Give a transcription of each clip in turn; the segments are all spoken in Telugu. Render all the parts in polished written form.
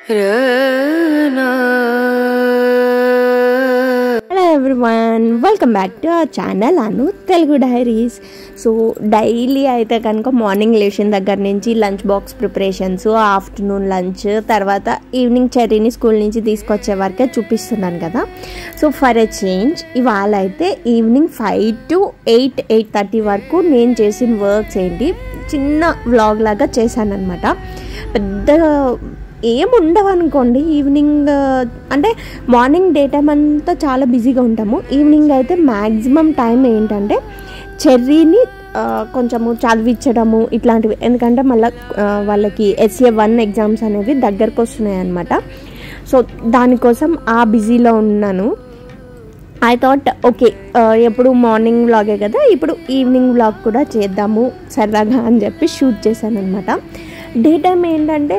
Hello everyone, welcome back to our channel Anu Telugu diaries. So daily అయితే కనుక మార్నింగ్ లేచిన దగ్గర నుంచి lunch box preparations, afternoon lunch, తర్వాత ఈవినింగ్ చెర్రీని స్కూల్ నుంచి తీసుకొచ్చే వరకే చూపిస్తున్నాను కదా. సో ఫర్ ఎ చేంజ్ ఇవాళ అయితే ఈవినింగ్ 5 to 8:30 వరకు నేను చేసిన వర్క్స్ ఏంటి చిన్న వ్లాగ్ లాగా చేశాను అనమాట. పెద్దగా ఏముండవు అనుకోండి. ఈవినింగ్ అంటే మార్నింగ్ డే టైం అంతా చాలా బిజీగా ఉంటాము. ఈవినింగ్ అయితే మ్యాక్సిమం టైం ఏంటంటే చెర్రీని కొంచెము చదివించడము ఇట్లాంటివి. ఎందుకంటే మళ్ళీ వాళ్ళకి SA1 ఎగ్జామ్స్ అనేవి దగ్గరకు వస్తున్నాయి అన్నమాట. సో దానికోసం ఆ బిజీలో ఉన్నాను. ఐ థాట్ ఓకే, ఎప్పుడు మార్నింగ్ వ్లాగే కదా, ఇప్పుడు ఈవినింగ్ వ్లాగ్ కూడా చేద్దాము సరదాగా అని చెప్పి షూట్ చేశాను అనమాట. డే టైం ఏంటంటే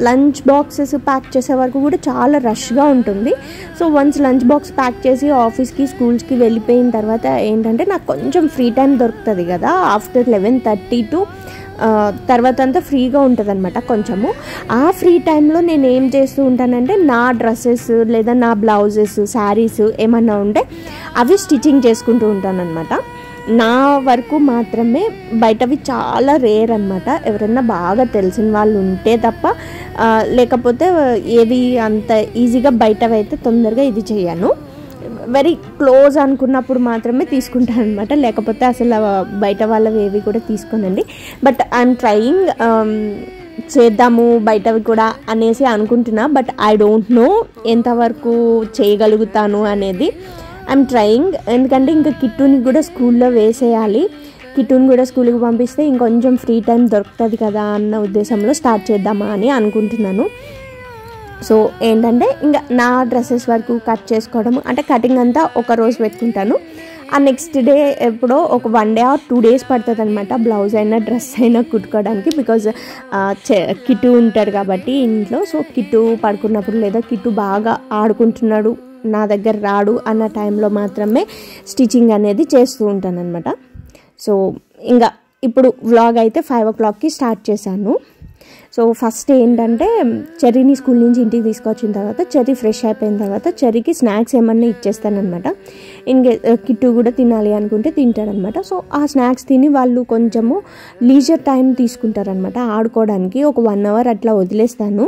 లంచ్ బాక్సెస్ ప్యాక్ చేసే వరకు కూడా చాలా రష్గా ఉంటుంది. So once lunch box pack చేసి ఆఫీస్కి స్కూల్స్కి వెళ్ళిపోయిన తర్వాత ఏంటంటే నాకు కొంచెం ఫ్రీ టైం దొరుకుతుంది కదా. ఆఫ్టర్ 11:30 to తర్వాత అంతా ఫ్రీగా ఉంటుంది అనమాట కొంచెము. ఆ ఫ్రీ టైంలో నేను ఏం చేస్తూ ఉంటానంటే నా డ్రెస్సెస్ లేదా నా బ్లౌజెస్, శారీస్ ఏమన్నా ఉంటే అవి స్టిచ్చింగ్ చేసుకుంటూ ఉంటాను అనమాట. నా వరకు మాత్రమే, బయటవి చాలా రేర్ అనమాట. ఎవరైనా బాగా తెలిసిన వాళ్ళు ఉంటే తప్ప, లేకపోతే ఏవి అంత ఈజీగా బయటవి అయితే తొందరగా ఇది చేయను. వెరీ క్లోజ్ అనుకున్నప్పుడు మాత్రమే తీసుకుంటాను అనమాట, లేకపోతే అసలు బయట వాళ్ళవి ఏవి కూడా తీసుకోనండి. బట్ ఐఎమ్ ట్రయింగ్, చేద్దాము బయటవి కూడా అనేసి అనుకుంటున్నా. బట్ ఐ డోంట్ నో ఎంతవరకు చేయగలుగుతాను అనేది. I'm trying. ఎందుకంటే ఇంకా కిట్టుని కూడా స్కూల్లో వేసేయాలి. కిట్టుని కూడా స్కూల్కి పంపిస్తే ఇంకొంచెం ఫ్రీ టైం దొరుకుతుంది కదా అన్న ఉద్దేశంలో స్టార్ట్ చేద్దామా అని అనుకుంటున్నాను. సో ఏంటంటే ఇంకా నా డ్రెస్సెస్ వరకు కట్ చేసుకోవడం, అంటే కటింగ్ అంతా ఒక రోజు పెట్టుకుంటాను. ఆ నెక్స్ట్ డే ఎప్పుడో ఒక 1 day or 2 days పడుతుంది అనమాట బ్లౌజ్ అయినా డ్రెస్ అయినా కుట్టుకోవడానికి. బికాజ్ కిట్టు ఉంటాడు కాబట్టి ఇంట్లో. సో కిట్టు పడుకున్నప్పుడు లేదా కిట్టు బాగా ఆడుకుంటున్నాడు, నా దగ్గర రాడు అన్న టైంలో మాత్రమే స్టిచ్చింగ్ అనేది చేస్తూ ఉంటాను అనమాట. సో ఇంకా ఇప్పుడు వ్లాగ్ అయితే 5 o'clockకి స్టార్ట్ చేశాను. సో ఫస్ట్ ఏంటంటే చెర్రీని స్కూల్ నుంచి ఇంటికి తీసుకొచ్చిన తర్వాత చెర్రీ ఫ్రెష్ అయిపోయిన తర్వాత చెర్రీకి స్నాక్స్ ఏమన్నా ఇచ్చేస్తానమాట. కిట్టు కూడా తినాలి అనుకుంటే తింటాడనమాట. సో ఆ స్నాక్స్ తిని వాళ్ళు కొంచెము లీజర్ టైం తీసుకుంటారనమాట ఆడుకోవడానికి. ఒక 1 hour అట్లా వదిలేస్తాను.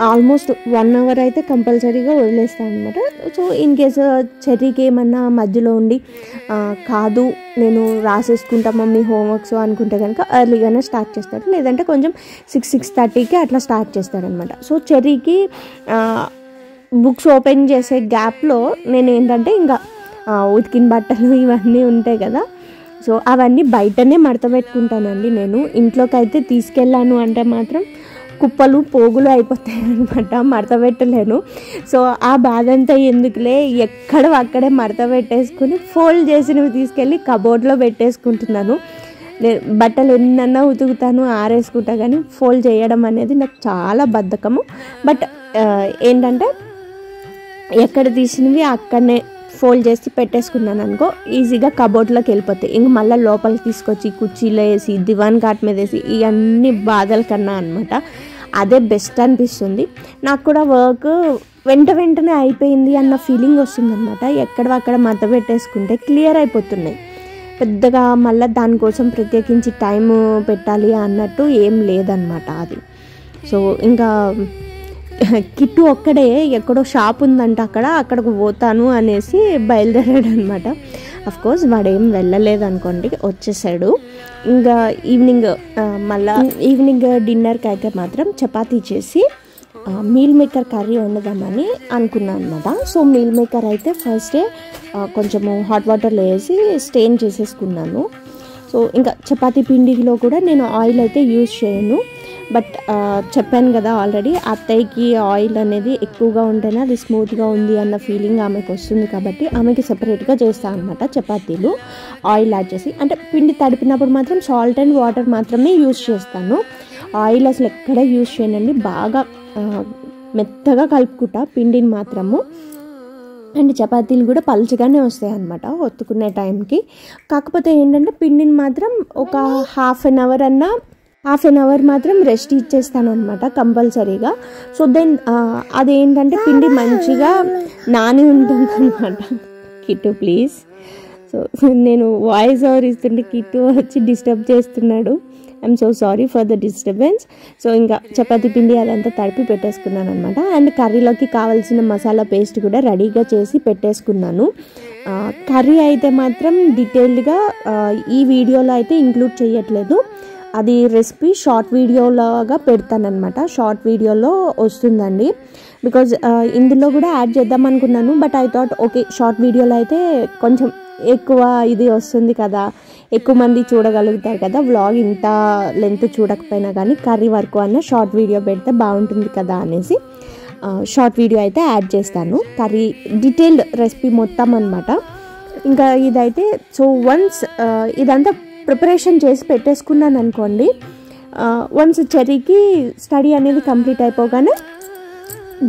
ఆల్మోస్ట్ 1 hour అయితే కంపల్సరీగా వదిలేస్తాను అనమాట. సో ఇన్ కేసు చెర్రీకి ఏమన్నా మధ్యలో ఉండి కాదు నేను రాసేసుకుంటా మమ్మీ హోంవర్క్స్ అనుకుంటే కనుక ఎర్లీగానే స్టార్ట్ చేస్తాడు. లేదంటే కొంచెం 6:30కి అట్లా స్టార్ట్ చేస్తాడనమాట. సో చెర్రీకి బుక్స్ ఓపెన్ చేసే గ్యాప్లో నేను ఏంటంటే ఇంకా ఉతికిన బట్టలు ఇవన్నీ ఉంటాయి కదా, సో అవన్నీ బయటనే మడత పెట్టుకుంటానండి. నేను ఇంట్లోకి అయితే తీసుకెళ్ళాను అంటే మాత్రం కుప్పలు పోగులు అయిపోతాయి అనమాట, మడత పెట్టలేను. సో ఆ బాధ అంతా ఎందుకులే, ఎక్కడ అక్కడే మడత పెట్టేసుకుని ఫోల్డ్ చేసినవి తీసుకెళ్ళి కబోర్డ్లో పెట్టేసుకుంటున్నాను. బట్టలు ఎన్నన్నా ఉతుకుతాను, ఆరేసుకుంటా, కానీ ఫోల్డ్ చేయడం అనేది నాకు చాలా బద్ధకము. బట్ ఏంటంటే ఎక్కడ తీసినవి అక్కడనే ఫోల్డ్ చేసి పెట్టేసుకున్నాను అనుకో, ఈజీగా కబోర్డ్లోకి వెళ్ళిపోతాయి. ఇంక మళ్ళీ లోపలికి తీసుకొచ్చి కుర్చీలో వేసి దివాన్ కాట్ మీద వేసి ఇవన్నీ బాధల కన్నా అనమాట అదే బెస్ట్ అనిపిస్తుంది. నాకు కూడా వర్క్ వెంటనే అయిపోయింది అన్న ఫీలింగ్ వస్తుంది అనమాట. ఎక్కడక్కడ మడత పెట్టేసుకుంటే క్లియర్ అయిపోతున్నాయి. పెద్దగా మళ్ళీ దానికోసం ప్రత్యేకించి టైం పెట్టాలి అన్నట్టు ఏం లేదనమాట అది. సో ఇంకా కిట్టు ఒక్కడే ఎక్కడో షాప్ ఉందంట అక్కడికి పోతాను అనేసి బయలుదేరాడు అనమాట. అఫ్కోర్స్ వాడేం వెళ్ళలేదు అనుకోండి, వచ్చేసాడు. ఇంకా మళ్ళీ ఈవినింగ్ డిన్నర్కి అయితే మాత్రం చపాతీ చేసి మీల్ మేకర్ కర్రీ వండుదామని అనుకున్నాను అనమాట. సో మీల్ మేకర్ అయితే ఫస్ట్ డే కొంచెము హాట్ వాటర్లో వేసి స్టెయిన్ చేసేసుకున్నాను. సో ఇంకా చపాతీ పిండిలో కూడా నేను ఆయిల్ అయితే యూజ్ చేయను. బట్ చెప్పాను కదా ఆల్రెడీ, అత్తయ్యకి ఆయిల్ అనేది ఎక్కువగా ఉంటేనే అది స్మూత్గా ఉంది అన్న ఫీలింగ్ ఆమెకు వస్తుంది. కాబట్టి ఆమెకి సెపరేట్గా చేస్తాను అనమాట చపాతీలు ఆయిల్ యాడ్ చేసి. అంటే పిండి తడిపినప్పుడు మాత్రం సాల్ట్ అండ్ వాటర్ మాత్రమే యూజ్ చేస్తాను. ఆయిల్ అసలు ఎక్కడ యూజ్ చేయనండి. బాగా మెత్తగా కలుపుకుంటా పిండిని మాత్రము. అండ్ చపాతీలు కూడా పలుచగానే వస్తాయి అన్నమాట ఒత్తుకునే టైంకి. కాకపోతే ఏంటంటే పిండిని మాత్రం ఒక 1/2 hour అన్నా హాఫ్ అన్ అవర్ మాత్రం రెస్ట్ ఇచ్చేస్తాను అనమాట కంపల్సరీగా. సో దెన్ అదేంటంటే పిండి మంచిగా నాని ఉంటుంది అనమాట. కిట్టు ప్లీజ్. సో నేను వాయిస్ ఓవర్ ఇస్తుంటే కిట్టు వచ్చి డిస్టర్బ్ చేస్తున్నాడు. I'm so sorry for the disturbance. So ఇంకా చపాతీ పిండి అదంతా తడిపి పెట్టేసుకున్నాను అనమాట. అండ్ కర్రీలోకి కావాల్సిన మసాలా పేస్ట్ కూడా రెడీగా చేసి పెట్టేసుకున్నాను. కర్రీ అయితే మాత్రం డీటెయిల్డ్గా ఈ వీడియోలో అయితే ఇంక్లూడ్ చేయట్లేదు. అది రెసిపీ షార్ట్ వీడియోలాగా పెడతానమాట. షార్ట్ వీడియోలో వస్తుందండి. బికాజ్ ఇందులో కూడా యాడ్ చేద్దాం అనుకున్నాను. But I thought okay short వీడియోలో అయితే కొంచెం ఎక్కువ ఇది వస్తుంది కదా, ఎక్కువ మంది చూడగలుగుతారు కదా, వ్లాగ్ ఇంత లెంత్ చూడకపోయినా కానీ కర్రీ వరకు అన్న షార్ట్ వీడియో పెడితే బాగుంటుంది కదా అనేసి షార్ట్ వీడియో అయితే యాడ్ చేస్తాను. కర్రీ డీటెయిల్డ్ రెసిపీ మొత్తం అనమాట. ఇంకా ఇదైతే సో వన్స్ ఇదంతా ప్రిపరేషన్ చేసి పెట్టేసుకున్నాను అనుకోండి, వన్స్ చెర్రీకి స్టడీ అనేది కంప్లీట్ అయిపోగానే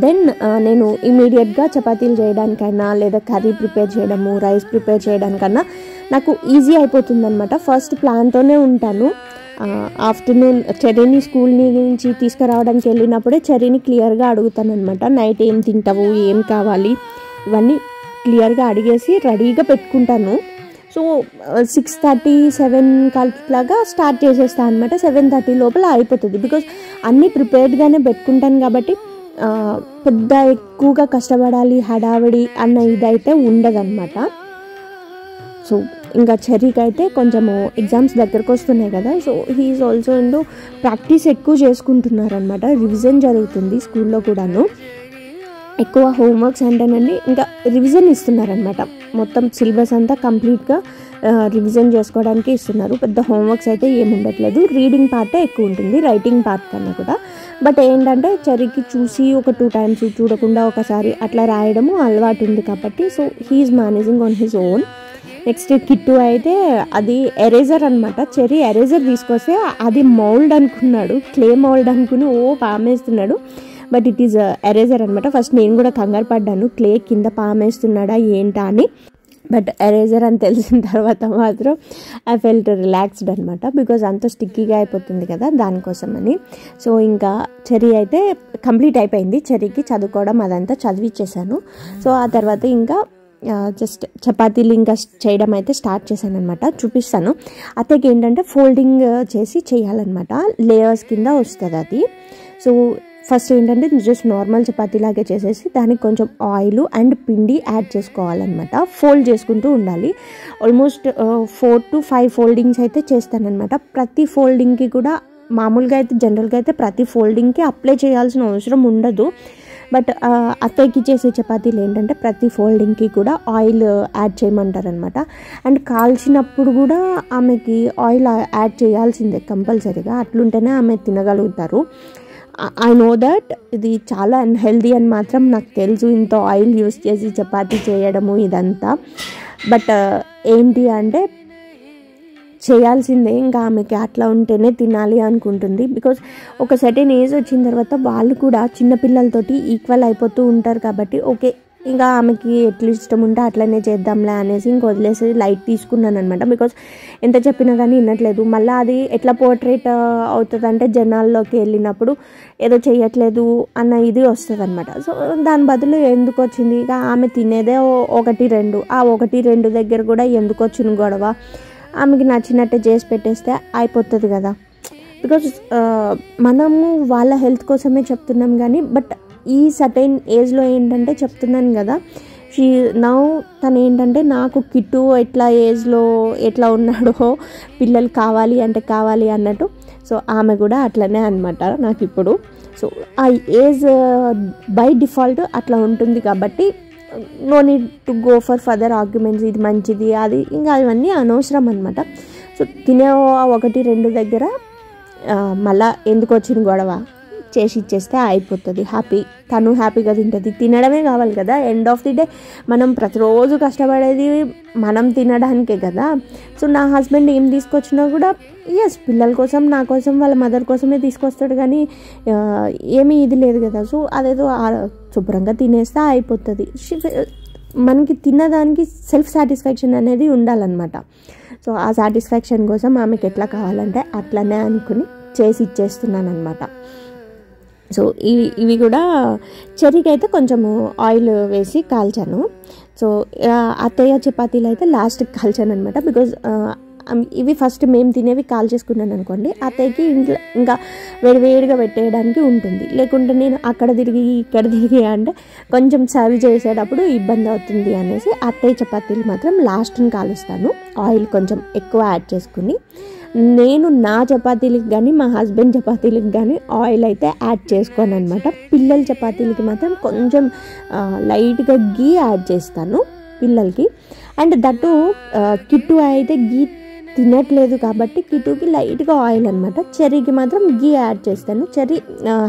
దెన్ నేను ఇమీడియట్గా చపాతీలు చేయడానికైనా లేదా కర్రీ ప్రిపేర్ చేయడము, రైస్ ప్రిపేర్ చేయడానికన్నా నాకు ఈజీ అయిపోతుంది అనమాట. ఫస్ట్ ప్లాన్తోనే ఉంటాను. ఆఫ్టర్నూన్ చెర్రీని స్కూల్ నుంచి తీసుకురావడానికి వెళ్ళినప్పుడే చెర్రీని క్లియర్గా అడుగుతాను అనమాట. నైట్ ఏం తింటావు, ఏం కావాలి, ఇవన్నీ క్లియర్గా అడిగేసి రెడీగా పెట్టుకుంటాను. సో 6:30, 7 లాగా స్టార్ట్ చేసేస్తాను అనమాట. 7:30 లోపల అయిపోతుంది. బికాజ్ అన్నీ ప్రిపేర్డ్గానే పెట్టుకుంటాను కాబట్టి పెద్ద ఎక్కువగా కష్టపడాలి హడావిడి అన్న ఇదైతే ఉండదన్నమాట. సో ఇంకా చెర్రీకి అయితే కొంచెము ఎగ్జామ్స్ దగ్గరకు వస్తున్నాయి కదా. సో హీఈస్ ఆల్సో ప్రాక్టీస్ ఎక్కువ చేసుకుంటున్నారనమాట. రివిజన్ జరుగుతుంది స్కూల్లో కూడాను. ఎక్కువ హోంవర్క్స్ అంటేనండి ఇంకా రివిజన్ ఇస్తున్నారనమాట. మొత్తం సిలబస్ అంతా కంప్లీట్గా రివిజన్ చేసుకోవడానికి ఇస్తున్నారు. పెద్ద హోంవర్క్స్ అయితే ఏముండట్లేదు. రీడింగ్ పార్టే ఎక్కువ ఉంటుంది రైటింగ్ పార్ట్ కన్నా కూడా. బట్ ఏంటంటే చెర్రీకి చూసి ఒక 2 times చూడకుండా ఒకసారి అట్లా రాయడము అలవాటు ఉంది కాబట్టి so he's managing on his own. Next Kittu అయితే అది ఎరేజర్ అనమాట. చెర్రీ ఎరేజర్ తీసుకొస్తే అది మౌల్డ్ అనుకున్నాడు, క్లే మౌల్డ్ అనుకుని పామేస్తున్నాడు. బట్ ఇట్ ఈజ్ ఎరేజర్ అనమాట. ఫస్ట్ నేను కూడా కంగారు పడ్డాను, క్లే కింద పామేస్తున్నాడా ఏంటా అని. బట్ ఎరేజర్ అని తెలిసిన తర్వాత మాత్రం ఐ ఫెల్ట్ రిలాక్స్డ్ అనమాట. బికాజ్ అంత స్టిక్కీగా అయిపోతుంది కదా, దానికోసమని. సో ఇంకా చెర్రీ అయితే కంప్లీట్ అయిపోయింది. చెర్రీకి చదువుకోవడం అదంతా చదివిచ్చేసాను. సో ఆ తర్వాత ఇంకా జస్ట్ చపాతీలు ఇంకా చేయడం అయితే స్టార్ట్ చేశాను అనమాట. చూపిస్తాను. అత్తకి ఏంటంటే ఫోల్డింగ్ చేసి చేయాలన్నమాట. లేయర్స్ కింద వస్తుంది అది. సో ఫస్ట్ ఏంటంటే జస్ట్ నార్మల్ చపాతీలాగే చేసేసి దానికి కొంచెం ఆయిల్ అండ్ పిండి యాడ్ చేసుకోవాలన్నమాట. ఫోల్డ్ చేసుకుంటూ ఉండాలి. ఆల్మోస్ట్ 4 to 5 ఫోల్డింగ్స్ అయితే చేస్తానన్నమాట. ప్రతి ఫోల్డింగ్కి కూడా మామూలుగా అయితే జనరల్గా అయితే ప్రతి ఫోల్డింగ్కి అప్లై చేయాల్సిన అవసరం ఉండదు. బట్ అత్తయ్యకి చేసే చపాతీలు ఏంటంటే ప్రతి ఫోల్డింగ్కి కూడా ఆయిల్ యాడ్ చేయమంటారనమాట. అండ్ కాల్చినప్పుడు కూడా ఆమెకి ఆయిల్ యాడ్ చేయాల్సిందే కంపల్సరీగా. అట్లుంటేనే ఆమె తినగలుగుతారు. ఐ నో దట్ ఇది చాలా అన్హెల్దీ అని మాత్రం నాకు తెలుసు, ఇంత ఆయిల్ యూస్ చేసి చపాతీ చేయడము ఇదంతా. బట్ ఏంటి అంటే చేయాల్సిందే. ఇంకా ఆమెకి అట్లా ఉంటేనే తినాలి అనుకుంటుంది. బికాజ్ ఒక సర్టెన్ ఏజ్ వచ్చిన తర్వాత వాళ్ళు కూడా చిన్నపిల్లలతోటి ఈక్వల్ అయిపోతూ ఉంటారు కాబట్టి ఓకే ఇంకా ఆమెకి ఎట్లా ఇష్టం ఉంటే అట్లనే చేద్దాంలే అనేసి ఇంక వదిలేసి లైట్ తీసుకున్నాను అనమాట. బికాజ్ ఎంత చెప్పినా కానీ వినట్లేదు. మళ్ళీ అది ఎట్లా పోర్ట్రేట్ అవుతుంది అంటే జనాల్లోకి వెళ్ళినప్పుడు ఏదో చెయ్యట్లేదు అన్న ఇది వస్తుంది అనమాట. సో దాని బదులు ఎందుకు వచ్చింది, ఇక ఆమె తినేదే 1-2, ఆ 1-2 దగ్గర కూడా ఎందుకు వచ్చిన గొడవ, ఆమెకి నచ్చినట్టే చేసి పెట్టేస్తే అయిపోతుంది కదా. బికాజ్ మనము వాళ్ళ హెల్త్ కోసమే చెప్తున్నాం కానీ బట్ ఈ సర్టైన్ ఏజ్లో ఏంటంటే చెప్తున్నాను కదా, తను ఏంటంటే నాకు కిట్టు ఎట్లా ఏజ్లో ఎట్లా ఉన్నాడో పిల్లలు కావాలి అంటే కావాలి అన్నట్టు. సో ఆమె కూడా అట్లనే అనమాట నాకు ఇప్పుడు. సో ఆ ఏజ్ బై డిఫాల్ట్ అట్లా ఉంటుంది కాబట్టి no need to go for further arguments, ఇది మంచిది అది ఇంకా అవన్నీ అనవసరం అనమాట. సో తినే 1-2 దగ్గర మళ్ళా ఎందుకు వచ్చిన గొడవ చేసి ఇచ్చేస్తే అయిపోతుంది. తను హ్యాపీగా తింటుంది. తినడమే కావాలి కదా. ఎండ్ ఆఫ్ ది డే మనం ప్రతిరోజు కష్టపడేది మనం తినడానికే కదా. సో నా హస్బెండ్ ఏం తీసుకొచ్చినా కూడా పిల్లల కోసం, నా కోసం, వాళ్ళ మదర్ కోసమే తీసుకొస్తాడు కానీ ఏమీ ఇది లేదు కదా. సో అదేదో శుభ్రంగా తినేస్తే అయిపోతుంది. మనకి తిన్నదానికి సెల్ఫ్ సాటిస్ఫాక్షన్ అనేది ఉండాలన్నమాట. సో ఆ సాటిస్ఫాక్షన్ కోసం ఆమెకి ఎట్లా కావాలంటే అట్లనే అనుకుని చేసి ఇచ్చేస్తున్నాను అనమాట. సో ఇవి కూడా చెర్రీకి అయితే కొంచెము ఆయిల్ వేసి కాల్చాను. సో అత్తయ్య చపాతీలు అయితే లాస్ట్కి కాల్చాను అనమాట. బికాజ్ ఇవి ఫస్ట్ మేము తినేవి కాల్ చేసుకున్నాను అనుకోండి, అత్తయ్యకి ఇంట్లో ఇంకా వేడివేడిగా పెట్టేయడానికి ఉంటుంది. లేకుంటే నేను అక్కడ తిరిగి ఇక్కడ తిరిగి అంటే కొంచెం సర్వ్ చేసేటప్పుడు ఇబ్బంది అవుతుంది అనేసి అత్తయ్య చపాతీలు మాత్రం లాస్ట్ని కాలుస్తాను, ఆయిల్ కొంచెం ఎక్కువ యాడ్ చేసుకుని. నేను నా చపాతీలకు కానీ మా హస్బెండ్ చపాతీలకు కానీ ఆయిల్ అయితే యాడ్ చేసుకోను అనమాట. పిల్లల చపాతీలకి మాత్రం కొంచెం లైట్గా గీ యాడ్ చేస్తాను పిల్లలకి. అండ్ దట్టు కిట్టు అయితే గీ తినట్లేదు కాబట్టి కిట్టుకి లైట్గా ఆయిల్ అనమాట. చెర్రీకి మాత్రం గీ యాడ్ చేస్తాను, చెర్రీ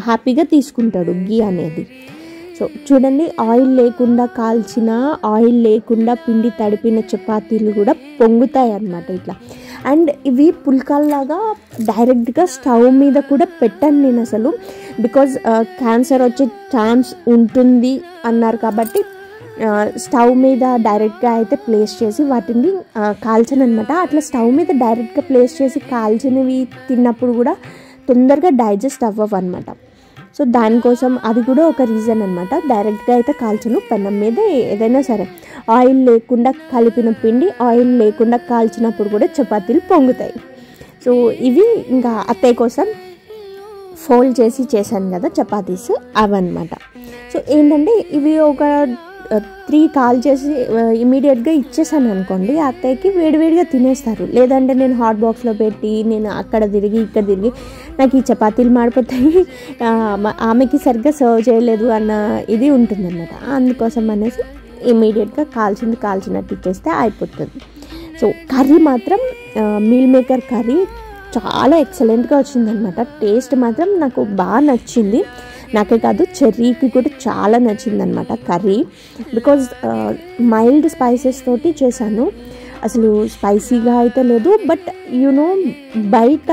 హ్యాపీగా తీసుకుంటాడు గీ అనేది. సో చూడండి, ఆయిల్ లేకుండా కాల్చిన, ఆయిల్ లేకుండా పిండి తడిపిన చపాతీలు కూడా పొంగుతాయి అన్నమాట ఇట్లా. అండ్ ఇవి పుల్కాల్లాగా డైరెక్ట్గా స్టవ్ మీద కూడా పెట్టాను నేను అసలు, బికాజ్ క్యాన్సర్ వచ్చే ఛాన్స్ ఉంటుంది అన్నారు కాబట్టి స్టవ్ మీద డైరెక్ట్గా అయితే ప్లేస్ చేసి వాటిని కాల్చను అనమాట. అట్లా స్టవ్ మీద డైరెక్ట్గా ప్లేస్ చేసి కాల్చినవి తిన్నప్పుడు కూడా తొందరగా డైజెస్ట్ అవ్వవు అనమాట. సో దానికోసం అది కూడా ఒక రీజన్ అనమాట. డైరెక్ట్గా అయితే కాల్చను, పెనం మీద ఏదైనా సరే ఆయిల్ లేకుండా కలిపిన పిండి ఆయిల్ లేకుండా కాల్చినప్పుడు కూడా చపాతీలు పొంగుతాయి. సో ఇవి ఇంకా అత్తయ్య కోసం ఫోల్డ్ చేసి చేశాను కదా చపాతీస్, అవన్నమాట. సో ఏంటంటే ఇవి ఒక 3 కాల్ చేసి ఇమీడియట్గా ఇచ్చేసాను అనుకోండి, అత్తయ్యకి వేడివేడిగా తినేస్తారు. లేదంటే నేను హాట్ బాక్స్లో పెట్టి నేను అక్కడ తిరిగి ఇక్కడ తిరిగి నాకు ఈ చపాతీలు మాడిపోతాయి, ఆమెకి సరిగ్గా సర్వ్ చేయలేదు అన్న ఇది ఉంటుందన్నమాట. అందుకోసం అనేసి ఇమీడియట్గా కాల్చినట్టు ఇచ్చేస్తే అయిపోతుంది. సో కర్రీ మాత్రం మీల్ మేకర్ కర్రీ చాలా ఎక్సలెంట్గా వచ్చిందనమాట. టేస్ట్ మాత్రం నాకు బాగా నచ్చింది. నాకే కాదు, చెర్రీకి కూడా చాలా నచ్చిందనమాట కర్రీ. బికాజ్ మైల్డ్ స్పైసెస్ తోటి చేశాను, అసలు స్పైసీగా అయితే లేదు. బట్ యూనో బయట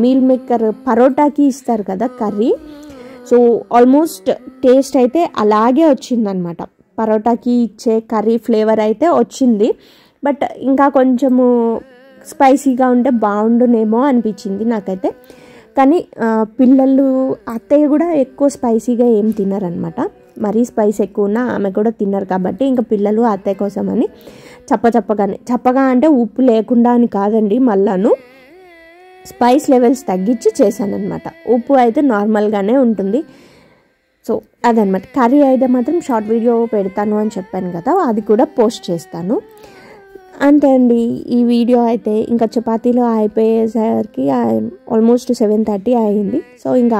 మీల్ మేకర్ పరోటాకి ఇస్తారు కదా కర్రీ, సో ఆల్మోస్ట్ టేస్ట్ అయితే అలాగే వచ్చిందనమాట. పరోటాకి ఇచ్చే కర్రీ ఫ్లేవర్ అయితే వచ్చింది, బట్ ఇంకా కొంచెము స్పైసీగా ఉంటే బాగుండునేమో అనిపించింది నాకైతే. కానీ పిల్లలు, అత్తయ్య కూడా ఎక్కువ స్పైసీగా ఏం తినరనమాట. మరీ స్పైస్ ఎక్కువ ఉన్నా ఆమె కూడా తిన్నారు కాబట్టి ఇంకా పిల్లలు అత్తయ్య కోసం అని చప్పగా అంటే ఉప్పు లేకుండా అని కాదండి, మళ్ళాను స్పైస్ లెవెల్స్ తగ్గించి చేశాను అనమాట. ఉప్పు అయితే నార్మల్గానే ఉంటుంది. సో అదనమాట. కర్రీ అయితే మాత్రం షార్ట్ వీడియో పెడతాను అని చెప్పాను కదా, అది కూడా పోస్ట్ చేస్తాను. అంతే అండి ఈ వీడియో అయితే. ఇంకా చపాతీలు అయిపోయేసరికి ఆల్మోస్ట్ 7:30 అయింది. సో ఇంకా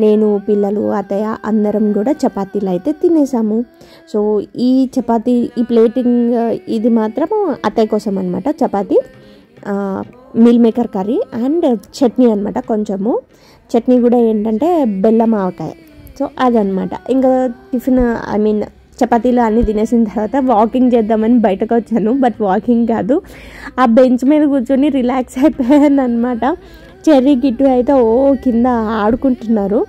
నేను, పిల్లలు, అత్తయ్య అందరం కూడా చపాతీలు అయితే తినేసాము. సో ఈ చపాతీ, ఈ ప్లేటింగ్ ఇది మాత్రం అత్తయ్య కోసం అనమాట. Chapati, meal maker curry and chutney అనమాట. కొంచెము చట్నీ కూడా ఏంటంటే బెల్లం ఆవకాయ. సో అదనమాట. ఇంకా టిఫిన్ చపాతీలు అన్నీ తినేసిన తర్వాత వాకింగ్ చేద్దామని బయటకు వచ్చాను. బట్ వాకింగ్ కాదు, ఆ బెంచ్ మీద కూర్చొని రిలాక్స్ అయిపోయాను అనమాట. చెర్రీ కిట్టు అయితే కింద ఆడుకుంటున్నారు.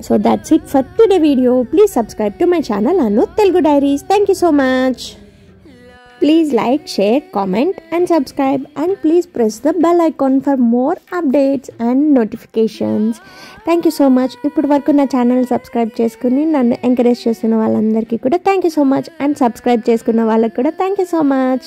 So that's it for today video. Please subscribe to my channel Anu Telugu diaries. Thank you so much. Please like, share, comment and subscribe, and please press the bell icon for more updates and notifications. Thank you so much. ఇప్పటి వరకు నా ఛానల్ సబ్స్క్రైబ్ చేసుకుని నన్ను ఎంకరేజ్ చేస్తున్న వాళ్ళందరికీ కూడా thank you so much, and subscribe చేసుకున్న వాళ్ళకి కూడా థ్యాంక్ యూ సో మచ్.